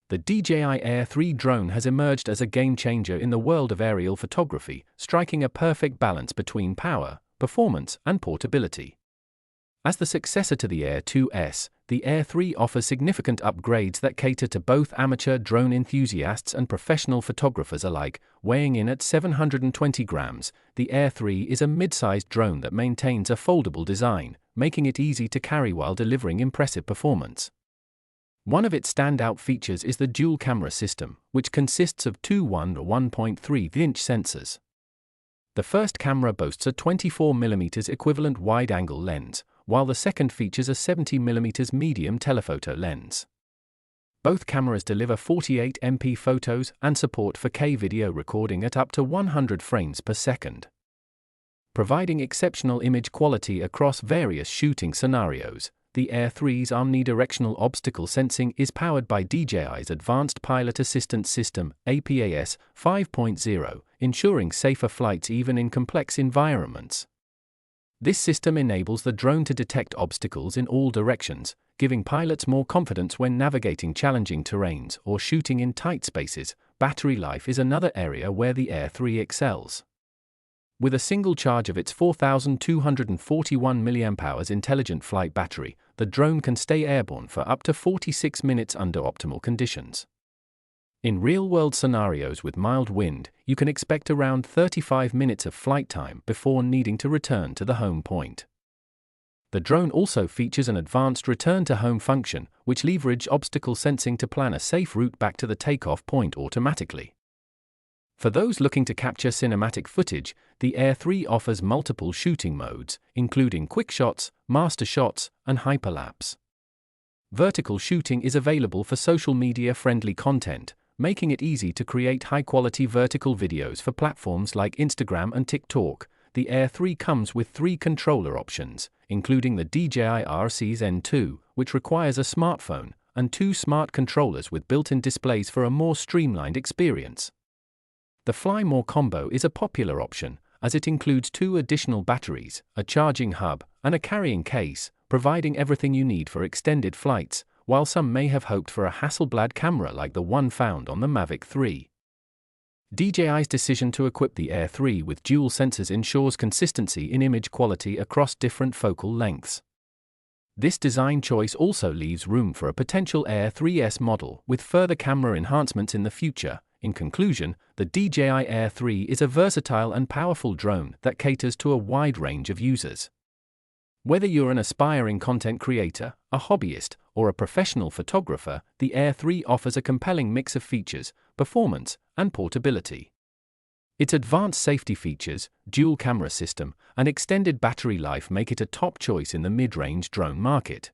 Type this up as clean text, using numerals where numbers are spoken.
The DJI Air 3 drone has emerged as a game-changer in the world of aerial photography, striking a perfect balance between power, performance, and portability. As the successor to the Air 2S, the Air 3 offers significant upgrades that cater to both amateur drone enthusiasts and professional photographers alike. Weighing in at 720 grams, the Air 3 is a mid-sized drone that maintains a foldable design, making it easy to carry while delivering impressive performance. One of its standout features is the dual camera system, which consists of two 1.3-inch sensors. The first camera boasts a 24mm equivalent wide-angle lens, while the second features a 70mm medium telephoto lens. Both cameras deliver 48MP photos and support 4K video recording at up to 100 frames per second. Providing exceptional image quality across various shooting scenarios, the Air 3's omnidirectional obstacle sensing is powered by DJI's Advanced Pilot Assistance System (APAS) 5.0, ensuring safer flights even in complex environments. This system enables the drone to detect obstacles in all directions, giving pilots more confidence when navigating challenging terrains or shooting in tight spaces. Battery life is another area where the Air 3 excels. With a single charge of its 4,241 mAh intelligent flight battery, the drone can stay airborne for up to 46 minutes under optimal conditions. In real-world scenarios with mild wind, you can expect around 35 minutes of flight time before needing to return to the home point. The drone also features an advanced return-to-home function, which leverages obstacle sensing to plan a safe route back to the takeoff point automatically. For those looking to capture cinematic footage, the Air 3 offers multiple shooting modes, including quick shots, master shots, and hyperlapse. Vertical shooting is available for social media-friendly content, making it easy to create high-quality vertical videos for platforms like Instagram and TikTok. The Air 3 comes with 3 controller options, including the DJI Zen 2, which requires a smartphone, and 2 smart controllers with built-in displays for a more streamlined experience. The Fly More combo is a popular option, as it includes 2 additional batteries, a charging hub, and a carrying case, providing everything you need for extended flights, while some may have hoped for a Hasselblad camera like the one found on the Mavic 3. DJI's decision to equip the Air 3 with dual sensors ensures consistency in image quality across different focal lengths. This design choice also leaves room for a potential Air 3S model with further camera enhancements in the future. In conclusion, the DJI Air 3 is a versatile and powerful drone that caters to a wide range of users. Whether you're an aspiring content creator, a hobbyist, or a professional photographer, the Air 3 offers a compelling mix of features, performance, and portability. Its advanced safety features, dual camera system, and extended battery life make it a top choice in the mid-range drone market.